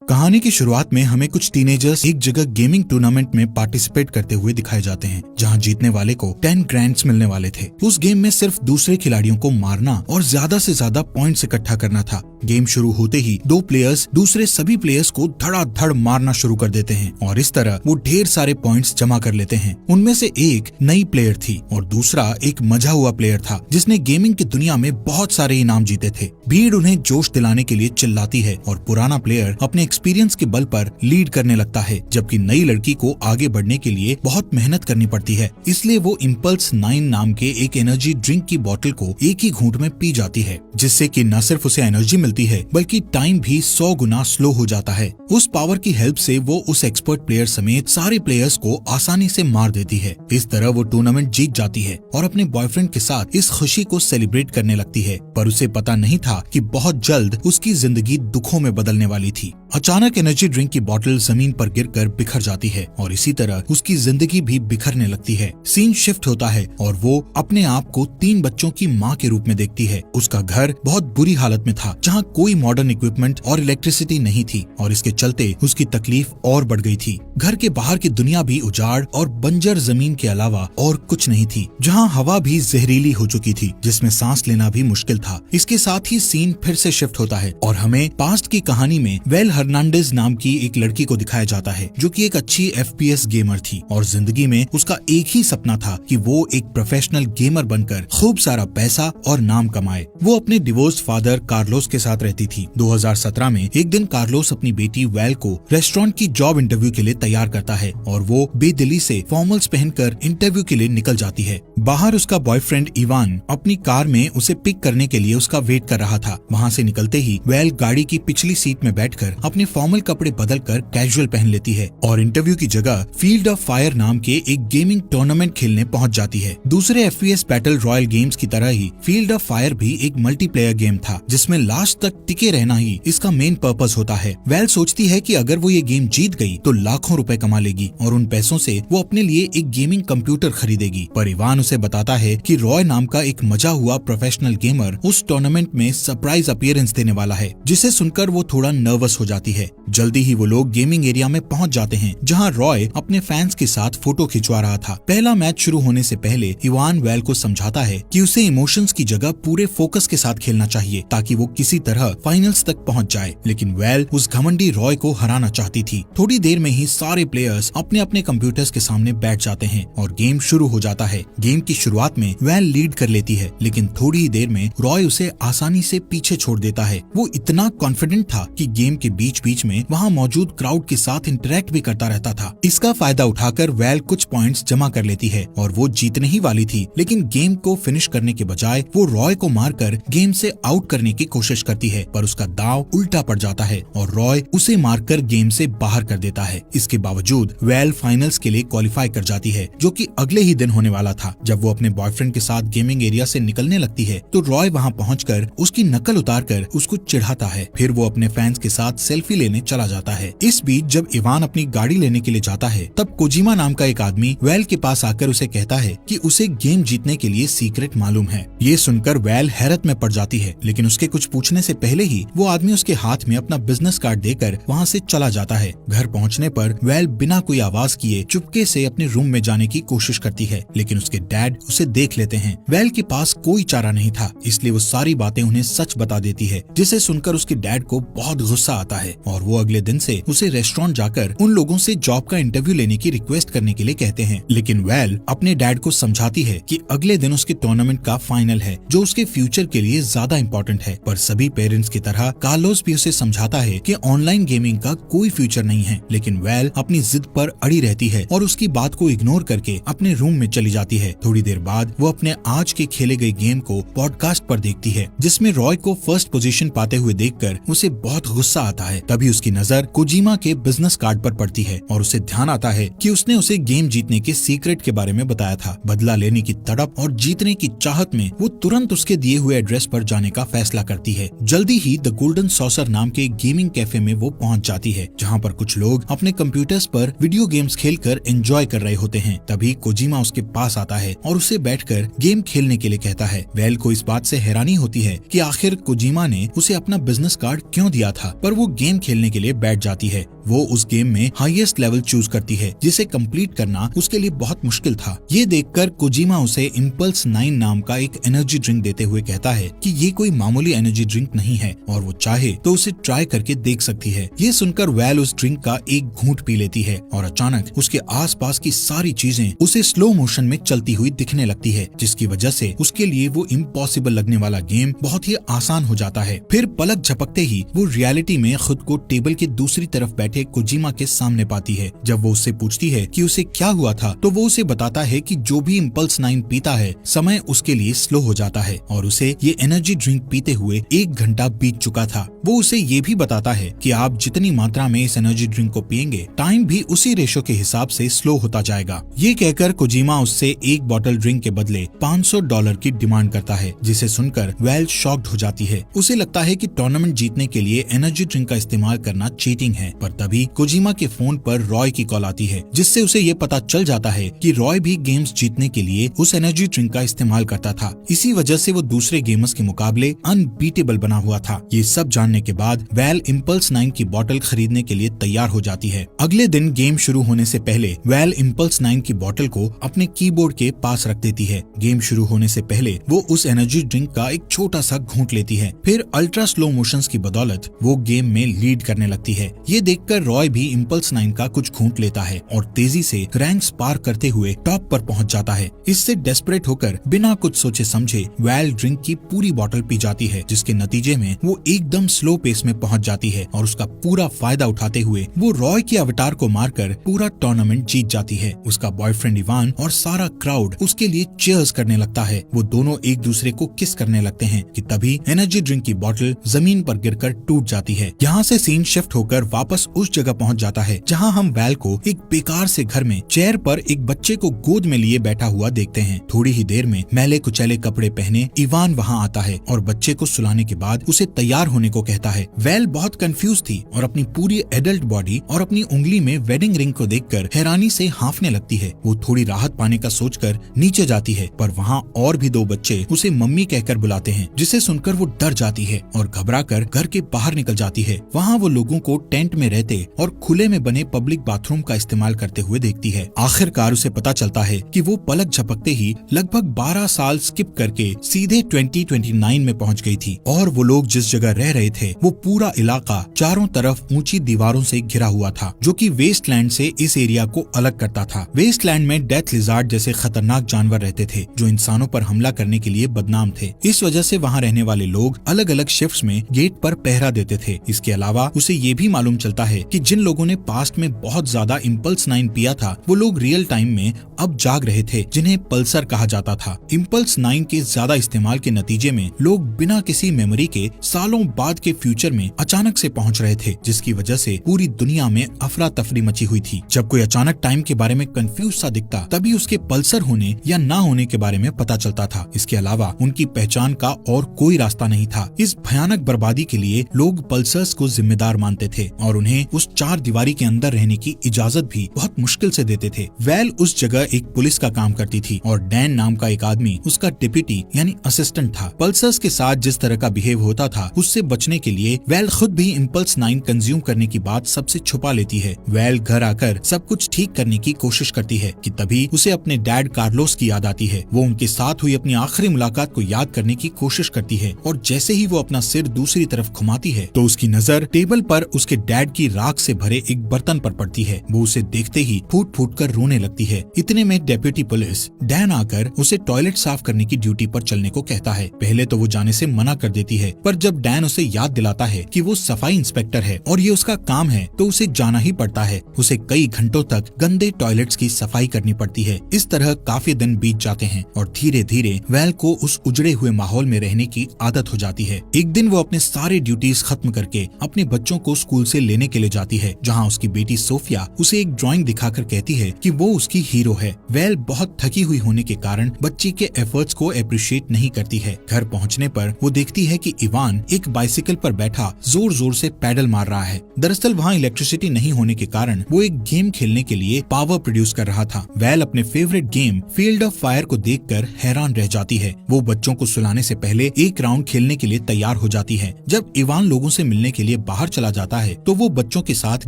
कहानी की शुरुआत में हमें कुछ टीनेजर्स एक जगह गेमिंग टूर्नामेंट में पार्टिसिपेट करते हुए दिखाए जाते हैं, जहां जीतने वाले को 10 ग्रैंड्स मिलने वाले थे। उस गेम में सिर्फ दूसरे खिलाड़ियों को मारना और ज्यादा से ज्यादा पॉइंट्स इकट्ठा करना था। गेम शुरू होते ही दो प्लेयर्स दूसरे सभी प्लेयर्स को धड़ाधड़ मारना शुरू कर देते हैं और इस तरह वो ढेर सारे पॉइंट्स जमा कर लेते हैं। उनमें से एक नई प्लेयर थी और दूसरा एक मजा हुआ प्लेयर था जिसने गेमिंग की दुनिया में बहुत सारे इनाम जीते थे। भीड़ उन्हें जोश दिलाने के लिए चिल्लाती है और पुराना प्लेयर अपने एक्सपीरियंस के बल पर लीड करने लगता है, जबकि नई लड़की को आगे बढ़ने के लिए बहुत मेहनत करनी पड़ती है। इसलिए वो इम्पल्स 9 नाम के एक एनर्जी ड्रिंक की बोतल को एक ही घूंट में पी जाती है, जिससे कि न सिर्फ उसे एनर्जी मिलती है बल्कि टाइम भी 100 गुना स्लो हो जाता है। उस पावर की हेल्प से वो उस एक्सपर्ट प्लेयर समेत सारे प्लेयर्स को आसानी से मार देती है। इस तरह वो टूर्नामेंट जीत जाती है और अपने बॉयफ्रेंड के साथ इस खुशी को सेलिब्रेट करने लगती है, पर उसे पता नहीं था कि बहुत जल्द उसकी जिंदगी दुखों में बदलने वाली थी। अचानक एनर्जी ड्रिंक की बोतल जमीन पर गिरकर बिखर जाती है और इसी तरह उसकी जिंदगी भी बिखरने लगती है। सीन शिफ्ट होता है और वो अपने आप को 3 बच्चों की माँ के रूप में देखती है। उसका घर बहुत बुरी हालत में था, जहाँ कोई मॉडर्न इक्विपमेंट और इलेक्ट्रिसिटी नहीं थी और इसके चलते उसकी तकलीफ और बढ़ गई थी। घर के बाहर की दुनिया भी उजाड़ और बंजर जमीन के अलावा और कुछ नहीं थी, जहाँ हवा भी जहरीली हो चुकी थी, जिसमें सांस लेना भी मुश्किल था। इसके साथ ही सीन फिर से शिफ्ट होता है और हमें पास्ट की कहानी में वेल हर्नांडेज नाम की एक लड़की को दिखाया जाता है, जो कि एक अच्छी FPS गेमर थी और जिंदगी में उसका एक ही सपना था कि वो एक प्रोफेशनल गेमर बनकर खूब सारा पैसा और नाम कमाए। वो अपने डिवोर्स फादर कार्लोस के साथ रहती थी। 2017 में एक दिन कार्लोस अपनी बेटी वेल को रेस्टोरेंट की जॉब इंटरव्यू के लिए तैयार करता है और वो बेदिली से फॉर्मल्स पहनकर इंटरव्यू के लिए निकल जाती है। बाहर उसका बॉयफ्रेंड इवान अपनी कार में उसे पिक करने के लिए उसका वेट कर रहा था। वहाँ से निकलते ही वेल गाड़ी की पिछली सीट में बैठकर अपने फॉर्मल कपड़े बदलकर कैजुअल पहन लेती है और इंटरव्यू की जगह फील्ड ऑफ फायर नाम के एक गेमिंग टूर्नामेंट खेलने पहुंच जाती है। दूसरे FPS बैटल रॉयल गेम्स की तरह ही फील्ड ऑफ फायर भी एक मल्टीप्लेयर गेम था, जिसमें लास्ट तक टिके रहना ही इसका मेन पर्पस होता है। वेल सोचती है कि अगर वो ये गेम जीत गई तो लाखों रुपए कमा लेगी और उन पैसों से वो अपने लिए एक गेमिंग कंप्यूटर खरीदेगी। पर इवान उसे बताता है कि रॉय नाम का एक मजा हुआ प्रोफेशनल गेमर उस टूर्नामेंट में सरप्राइज अपीयरेंस देने वाला है, जिसे सुनकर वो थोड़ा नर्वस हो जाती है। जल्दी ही वो लोग गेमिंग एरिया में पहुंच जाते हैं, जहां रॉय अपने फैंस के साथ फोटो खिंचवा रहा था। पहला मैच शुरू होने से पहले इवान वेल को समझाता है कि उसे इमोशंस की जगह पूरे फोकस के साथ खेलना चाहिए ताकि वो किसी तरह फाइनल्स तक पहुंच जाए, लेकिन वेल उस घमंडी रॉय को हराना चाहती थी। थोड़ी देर में ही सारे प्लेयर्स अपने अपने कंप्यूटर्स के सामने बैठ जाते हैं और गेम शुरू हो जाता है। गेम की शुरुआत में वेल लीड कर लेती है, लेकिन थोड़ी ही देर में रॉय उसे आसानी से पीछे छोड़ देता है। वो इतना कॉन्फिडेंट था कि गेम के बीच बीच में वहाँ मौजूद क्राउड के साथ इंटरेक्ट भी करता रहता था। इसका फायदा उठाकर वेल कुछ पॉइंट्स जमा कर लेती है और वो जीतने ही वाली थी, लेकिन गेम को फिनिश करने के बजाय वो रॉय को मारकर गेम से आउट करने की कोशिश करती है, पर उसका दांव उल्टा पड़ जाता है और रॉय उसे मारकर गेम से बाहर कर देता है। इसके बावजूद वेल फाइनल्स के लिए क्वालिफाई कर जाती है, जो कि अगले ही दिन होने वाला था। जब वो अपने बॉयफ्रेंड के साथ गेमिंग एरिया से निकलने लगती है तो रॉय वहाँ पहुंचकर उसकी नकल उतारकर उसको चिढ़ाता है। फिर वो अपने फैंस के साथ सेल्फी लेने चला जाता है। इस बीच जब इवान अपनी गाड़ी लेने के लिए जाता है, तब कोजिमा नाम का एक आदमी वेल के पास आकर उसे कहता है कि उसे गेम जीतने के लिए सीक्रेट मालूम है। ये सुनकर वेल हैरत में पड़ जाती है, लेकिन उसके कुछ पूछने से पहले ही वो आदमी उसके हाथ में अपना बिजनेस कार्ड देकर वहाँ से चला जाता है। घर पहुँचने पर वेल बिना कोई आवाज किए चुपके से अपने रूम में जाने की कोशिश करती है, लेकिन उसके डैड उसे देख लेते हैं। वेल के पास कोई चारा नहीं था, इसलिए वो सारी बातें उन्हें सच बता देती है, जिसे सुनकर उसके डैड को बहुत गुस्सा आता है और वो अगले दिन से उसे रेस्टोरेंट जाकर उन लोगों से जॉब का इंटरव्यू लेने की रिक्वेस्ट करने के लिए कहते हैं। लेकिन वेल अपने डैड को समझाती है कि अगले दिन उसके टूर्नामेंट का फाइनल है, जो उसके फ्यूचर के लिए ज्यादा इम्पोर्टेंट है। पर सभी पेरेंट्स की तरह कार्लोस भी उसे समझाता है कि ऑनलाइन गेमिंग का कोई फ्यूचर नहीं है, लेकिन वेल अपनी जिद पर अड़ी रहती है और उसकी बात को इग्नोर करके अपने रूम में चली जाती है। थोड़ी देर बाद वो अपने आज के खेले गए गेम को पॉडकास्ट पर देखती है, जिसमें रॉय को फर्स्ट पोजीशन पाते हुए देखकर उसे बहुत गुस्सा आता है। तभी उसकी नजर कोजिमा के बिजनेस कार्ड पर पड़ती है और उसे ध्यान आता है कि उसने उसे गेम जीतने के सीक्रेट के बारे में बताया था। बदला लेने की तड़प और जीतने की चाहत में वो तुरंत उसके दिए हुए एड्रेस पर जाने का फैसला करती है। जल्दी ही द गोल्डन सॉसर नाम के गेमिंग कैफे में वो पहुंच जाती है, जहां पर कुछ लोग अपने कंप्यूटर्स पर वीडियो गेम्स खेलकर एंजॉय कर रहे होते हैं। तभी कोजिमा उसके पास आता है और उसे बैठकर गेम खेलने के लिए कहता है। वेल को इस बात से हैरानी होती है कि आखिर कोजिमा ने उसे अपना बिजनेस कार्ड क्यों दिया था, पर वो गेम गेम खेलने के लिए बैठ जाती है। वो उस गेम में हाईएस्ट लेवल चूज करती है, जिसे कंप्लीट करना उसके लिए बहुत मुश्किल था। ये देखकर कोजिमा उसे इम्पल्स 9 नाम का एक एनर्जी ड्रिंक देते हुए कहता है कि ये कोई मामूली एनर्जी ड्रिंक नहीं है और वो चाहे तो उसे ट्राई करके देख सकती है। ये सुनकर वैल उस ड्रिंक का एक घूंट पी लेती है और अचानक उसके आसपास की सारी चीजें उसे स्लो मोशन में चलती हुई दिखने लगती है, जिसकी वजह से उसके लिए वो इम्पॉसिबल लगने वाला गेम बहुत ही आसान हो जाता है। फिर पलक झपकते ही वो रियलिटी में खुद को टेबल के दूसरी तरफ बैठे कोजिमा के सामने पाती है। जब वो उससे पूछती है कि उसे क्या हुआ था, तो वो उसे बताता है कि जो भी इम्पल्स 9 पीता है, समय उसके लिए स्लो हो जाता है और उसे ये एनर्जी ड्रिंक पीते हुए 1 घंटा बीत चुका था। वो उसे ये भी बताता है कि आप जितनी मात्रा में इस एनर्जी ड्रिंक को पिएंगे, टाइम भी उसी रेशो के हिसाब से स्लो होता जाएगा। ये कहकर कोजिमा उससे एक बॉटल ड्रिंक के बदले $500 की डिमांड करता है, जिसे सुनकर वेल शॉक्ड हो जाती है। उसे लगता है कि टूर्नामेंट जीतने के लिए एनर्जी ड्रिंक का इस्तेमाल करना चीटिंग है, पर तभी कोजिमा के फोन पर रॉय की कॉल आती है, जिससे उसे ये पता चल जाता है कि रॉय भी गेम्स जीतने के लिए उस एनर्जी ड्रिंक का इस्तेमाल करता था। इसी वजह से वो दूसरे गेमर्स के मुकाबले अनबीटेबल बना हुआ था। ये सब जानने के बाद वेल इम्पल्स 9 की बोतल खरीदने के लिए तैयार हो जाती है। अगले दिन गेम शुरू होने से पहले वेल इम्पल्स 9 की बोतल को अपने कीबोर्ड के पास रख देती है। गेम शुरू होने से पहले वो उस एनर्जी ड्रिंक का एक छोटा सा घूंट लेती है। फिर अल्ट्रा स्लो मोशंस की बदौलत वो गेम में लीड करने लगती है। ये देखकर रॉय भी इम्पल्स 9 का कुछ घूंट लेता है और तेजी से रैंक्स पार करते हुए टॉप पर पहुंच जाता है। इससे डेस्परेट होकर बिना कुछ सोचे समझे वेल ड्रिंक की पूरी बोतल पी जाती है, जिसके नतीजे में वो एकदम स्लो पेस में पहुंच जाती है और उसका पूरा फायदा उठाते हुए वो रॉय के अवतार को मारकर पूरा टूर्नामेंट जीत जाती है। उसका बॉयफ्रेंड इवान और सारा क्राउड उसके लिए चीयर्स करने लगता है। वो दोनों एक दूसरे को किस करने लगते हैं कि तभी एनर्जी ड्रिंक की बोतल जमीन पर गिरकर टूट जाती है। यहाँ से सीन शिफ्ट होकर वापस उस जगह पहुँच जाता है जहाँ हम वेल को एक बेकार से घर में चेयर पर एक बच्चे को गोद में लिए बैठा हुआ देखते हैं। थोड़ी ही देर में मैले कुचैले कपड़े पहने इवान वहाँ आता है और बच्चे को सुलाने के बाद उसे तैयार होने को कहता है। वेल बहुत कंफ्यूज थी और अपनी पूरी एडल्ट बॉडी और अपनी उंगली में वेडिंग रिंग को देखकर हैरानी से हांफने लगती है। वो थोड़ी राहत पाने का सोचकर नीचे जाती है, पर वहाँ और भी 2 बच्चे उसे मम्मी कहकर बुलाते हैं, जिसे सुनकर वो डर जाती है और घबराकर घर के बाहर निकल जाती है। वहाँ वो लोगों को टेंट में रहते और खुले में बने पब्लिक बाथरूम का इस्तेमाल करते हुए देखती है। आखिरकार उसे पता चलता है कि वो पलक झपकते ही लगभग 12 साल स्किप करके सीधे 2029 में पहुंच गई थी और वो लोग जिस जगह रह रहे थे वो पूरा इलाका चारों तरफ ऊंची दीवारों से घिरा हुआ था, जो कि वेस्टलैंड से इस एरिया को अलग करता था। वेस्टलैंड में डेथ लिजार्ड जैसे खतरनाक जानवर रहते थे जो इंसानों पर हमला करने के लिए बदनाम थे। इस वजह से वहाँ रहने वाले लोग अलग अलग शिफ्ट्स में गेट पर पहरा देते थे। इसके अलावा उसे ये भी मालूम चलता है कि जिन लोगों ने पास्ट में बहुत ज्यादा इम्पल्स 9 पिया था वो लोग रियल टाइम में अब जाग रहे थे, जिन्हें पल्सर कहा जाता था। इम्पल्स 9 के ज्यादा इस्तेमाल के नतीजे में लोग बिना किसी मेमोरी के सालों बाद के फ्यूचर में अचानक से पहुंच रहे थे, जिसकी वजह से पूरी दुनिया में अफरा तफरी मची हुई थी। जब कोई अचानक टाइम के बारे में कंफ्यूज सा दिखता तभी उसके पल्सर होने या ना होने के बारे में पता चलता था। इसके अलावा उनकी पहचान का और कोई रास्ता नहीं था। इस भयानक बर्बादी के लिए लोग पल्सर्स को जिम्मेदार मानते थे और उन्हें उस 4 दीवारी के अंदर रहने की इजाजत भी बहुत मुश्किल से देते थे। वेल उस जगह एक पुलिस का काम करती थी और डैन नाम का एक आदमी उसका डिप्टी यानी असिस्टेंट था। पल्सर्स के साथ जिस तरह का बिहेव होता था उससे बचने के लिए वेल खुद भी इम्पल्स 9 कंज्यूम करने की बात सबसे छुपा लेती है। वेल घर आकर सब कुछ ठीक करने की कोशिश करती है कि तभी उसे अपने डैड कार्लोस की याद आती है। वो उनके साथ हुई अपनी आखिरी मुलाकात को याद करने की कोशिश करती है और जैसे ही वो अपना सिर दूसरी तरफ घुमाती है तो उसकी नजर टेबल पर उसके डैड की राख से भरे एक बर्तन पर पड़ती है। वो उसे देखते ही फूट फूट कर रोने लगती है। इतने में डेप्यूटी पुलिस डैन आकर उसे टॉयलेट साफ करने की ड्यूटी पर चलने को कहता है। पहले तो वो जाने से मना कर देती है, पर जब डैन उसे याद दिलाता है कि वो सफाई इंस्पेक्टर है और ये उसका काम है तो उसे जाना ही पड़ता है। उसे कई घंटों तक गंदे टॉयलेट्स की सफाई करनी पड़ती है। इस तरह काफी दिन बीत जाते हैं और धीरे धीरे वेल को उस उजड़े हुए माहौल में रहने की आदत हो जाती है। एक दिन वो अपने सारे ड्यूटीज खत्म करके अपने बच्चों को स्कूल से लेने के लिए जाती है, जहाँ उसकी बेटी सोफिया उसे एक ड्राइंग दिखाकर कहती है कि वो उसकी हीरो है। वेल बहुत थकी हुई होने के कारण बच्ची के एफर्ट्स को अप्रिशिएट नहीं करती है। घर पहुँचने पर वो देखती है कि इवान एक बाइसिकल पर बैठा जोर जोर से पैडल मार रहा है। दरअसल वहाँ इलेक्ट्रिसिटी नहीं होने के कारण वो एक गेम खेलने के लिए पावर प्रोड्यूस कर रहा था। वेल अपने favourite game field of fire को देखकर हैरान रह जाती है। वो बच्चों को सुलाने से पहले एक राउंड खेलने के लिए तैयार हो जाती है। जब इवान लोगों से मिलने के लिए लिए बाहर चला जाता है तो वो बच्चों के साथ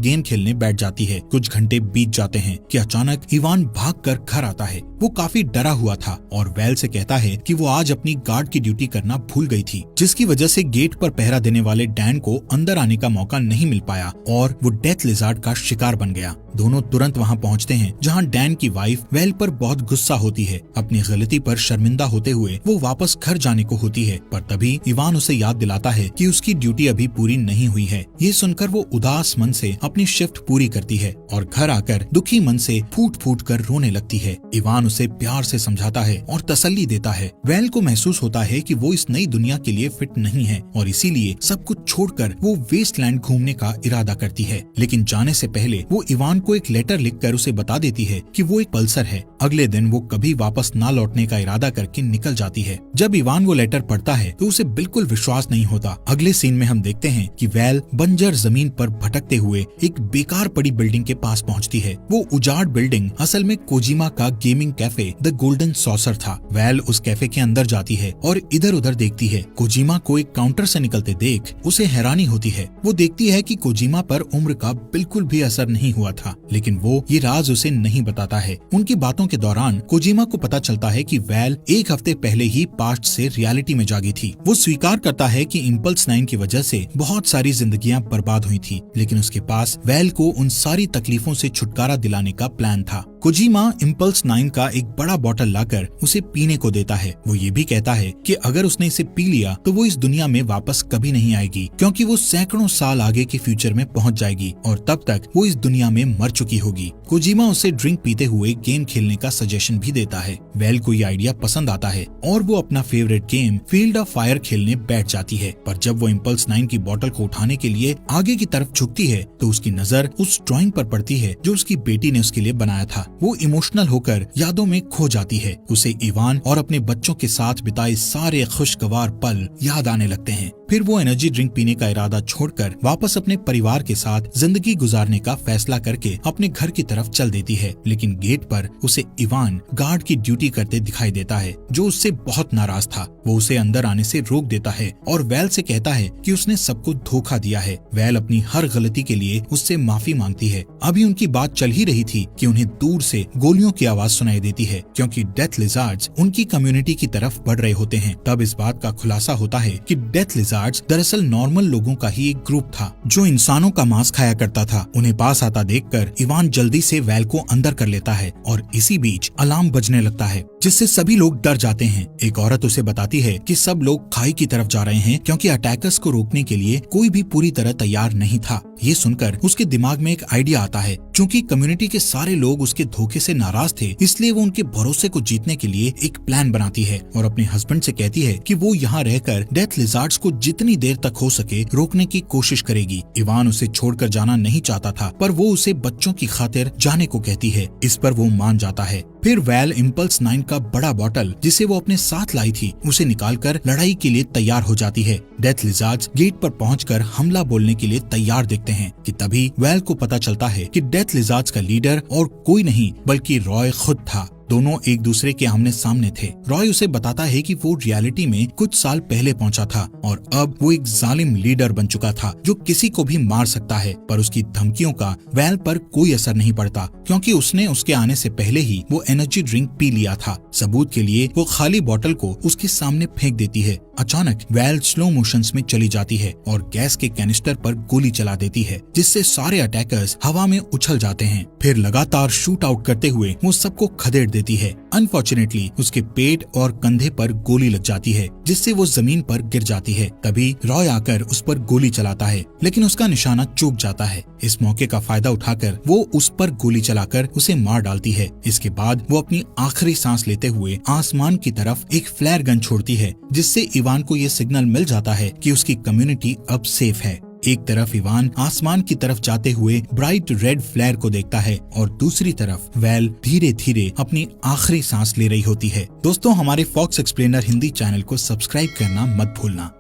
गेम खेलने बैठ जाती है। कुछ घंटे बीत जाते हैं कि अचानक इवान भागकर घर आता है। वो काफी डरा हुआ था और वेल से कहता है कि वो आज अपनी गार्ड की ड्यूटी करना भूल गई थी, जिसकी वजह से गेट पर पहरा देने वाले डैन को अंदर आने का मौका नहीं मिल पाया और वो डेथ लिजार्ड का शिकार बन गया। दोनों तुरंत वहाँ पहुँचते हैं जहाँ डैन की वाइफ वेल पर बहुत गुस्सा होती है। अपनी गलती पर शर्मिंदा होते हुए वो वापस घर जाने को होती है, पर तभी इवान उसे याद दिलाता है कि उसकी ड्यूटी अभी पूरी नहीं हुई है। ये सुनकर वो उदास मन से अपनी शिफ्ट पूरी करती है और घर आकर दुखी मन से फूट फूट कर रोने लगती है। इवान उसे प्यार से समझाता है और तसल्ली देता है। वेल को महसूस होता है कि वो इस नई दुनिया के लिए फिट नहीं है और इसीलिए सब कुछ छोड़कर वो वेस्टलैंड घूमने का इरादा करती है। लेकिन जाने से पहले वो इवान को एक लेटर लिखकर उसे बता देती है कि वो एक पल्सर है। अगले दिन वो कभी वापस ना लौटने का इरादा करके निकल जाती है। जब इवान वो लेटर पढ़ता है तो उसे बिल्कुल विश्वास नहीं होता। अगले सीन में हम देखते हैं कि वेल बंजर जमीन पर भटकते हुए एक बेकार पड़ी बिल्डिंग के पास पहुंचती है। वो उजाड़ बिल्डिंग असल में कोजिमा का gaming cafe the golden saucer था। वेल उस कैफे के अंदर जाती है और इधर उधर देखती है। कोजिमा को एक काउंटर से निकलते देख उसे हैरानी होती है। वो देखती है कि कोजिमा पर उम्र का बिल्कुल भी असर नहीं हुआ था, लेकिन वो ये राज उसे नहीं बताता है। उनकी बातों के दौरान कोजिमा को पता चलता है कि वेल एक हफ्ते पहले ही पास्ट से रियलिटी में जागी थी। वो स्वीकार करता है कि इम्पल्स 9 की वजह से बहुत सारी जिंदगियां बर्बाद हुई थी, लेकिन उसके पास वेल को उन सारी तकलीफों से छुटकारा दिलाने का प्लान था। कोजिमा इम्पल्स 9 का एक बड़ा बोतल लाकर उसे पीने को देता है। वो ये भी कहता है कि अगर उसने इसे पी लिया तो वो इस दुनिया में वापस कभी नहीं आएगी, क्योंकि वो सैकड़ों साल आगे के फ्यूचर में पहुंच जाएगी और तब तक वो इस दुनिया में मर चुकी होगी। कोजिमा उसे ड्रिंक पीते हुए गेम खेलने का सजेशन भी देता है। वेल को ये आइडिया पसंद आता है और वो अपना favourite game field of fire खेलने बैठ जाती है। पर जब वो इम्पल्स 9 की बोतल को उठाने के लिए आगे की तरफ झुकती है तो उसकी नजर उस ड्राइंग पर पड़ती है जो उसकी बेटी ने उसके लिए बनाया था। वो इमोशनल होकर यादों में खो जाती है। उसे इवान और अपने बच्चों के साथ बिताए सारे खुशगवार पल याद आने लगते हैं। फिर वो एनर्जी ड्रिंक पीने का इरादा छोड़कर वापस अपने परिवार के साथ जिंदगी गुजारने का फैसला करके अपने घर की तरफ चल देती है। लेकिन गेट पर उसे इवान गार्ड की ड्यूटी करते दिखाई देता है, जो उससे बहुत नाराज था। वो उसे अंदर आने से रोक देता है और वेल से कहता है कि उसने सबको धोखा दिया है। वेल अपनी हर गलती के लिए उससे माफी मांगती है। अभी उनकी बात चल ही रही थी कि उन्हें दूर से गोलियों की आवाज सुनाई देती है, क्योंकि डेथ लिजार्ड्स उनकी कम्युनिटी की तरफ बढ़ रहे होते हैं। तब इस बात का खुलासा होता है कि डेथ लिजार्ड्स दरअसल नॉर्मल लोगों का ही एक ग्रुप था जो इंसानों का मांस खाया करता था। उन्हें पास आता देखकर इवान जल्दी से वेल को अंदर कर लेता है और इसी बीच अलार्म बजने लगता है, जिससे सभी लोग डर जाते हैं। एक औरत उसे बताती है कि सब लोग खाई की तरफ जा रहे हैं, क्योंकि अटैकर्स को रोकने के लिए कोई भी पूरी तरह तैयार नहीं था। ये सुनकर उसके दिमाग में एक आइडिया आता है। चूंकि कम्युनिटी के सारे लोग उसके धोखे से नाराज थे, इसलिए वो उनके भरोसे को जीतने के लिए एक प्लान बनाती है और अपने हस्बैंड से कहती है कि वो यहाँ रहकर डेथ लिजार्ड्स को जितनी देर तक हो सके रोकने की कोशिश करेगी। इवान उसे छोड़कर जाना नहीं चाहता था, पर वो उसे बच्चों की खातिर जाने को कहती है। इस पर वो मान जाता है। फिर वेल इम्पल्स 9 का बड़ा बोतल जिसे वो अपने साथ लाई थी उसे निकालकर लड़ाई के लिए तैयार हो जाती है। डेथ लिजार्ड्स गेट पर पहुंचकर हमला बोलने के लिए तैयार दिखते हैं कि तभी वेल को पता चलता है कि डेथ लिजार्ड्स का लीडर और कोई नहीं बल्कि रॉय खुद था। दोनों एक दूसरे के आमने सामने थे। रॉय उसे बताता है कि वो रियलिटी में कुछ साल पहले पहुंचा था और अब वो एक जालिम लीडर बन चुका था जो किसी को भी मार सकता है। पर उसकी धमकियों का वेल पर कोई असर नहीं पड़ता, क्योंकि उसने उसके आने से पहले ही वो एनर्जी ड्रिंक पी लिया था। सबूत के लिए वो खाली बोतल को उसके सामने फेंक देती है। अचानक वेल स्लो मोशंस में चली जाती है और गैस के कैनिस्टर पर गोली चला देती है, जिससे सारे अटैकर्स हवा में उछल जाते हैं। फिर लगातार शूट आउट करते हुए वो सबको खदेड़ देती है। अनफॉर्चुनेटली उसके पेट और कंधे पर गोली लग जाती है, जिससे वो जमीन पर गिर जाती है। तभी रॉय आकर उस पर गोली चलाता है, लेकिन उसका निशाना चूक जाता है। इस मौके का फायदा उठाकर वो उस पर गोली चलाकर उसे मार डालती है। इसके बाद वो अपनी आखिरी सांस लेते हुए आसमान की तरफ एक फ्लेयर गन छोड़ती है, जिससे इवान को ये सिग्नल मिल जाता है कि उसकी कम्युनिटी अब सेफ है। एक तरफ इवान आसमान की तरफ जाते हुए ब्राइट रेड फ्लेयर को देखता है और दूसरी तरफ वेल धीरे धीरे अपनी आखिरी सांस ले रही होती है। दोस्तों, हमारे फॉक्स एक्सप्लेनर हिंदी चैनल को सब्सक्राइब करना मत भूलना।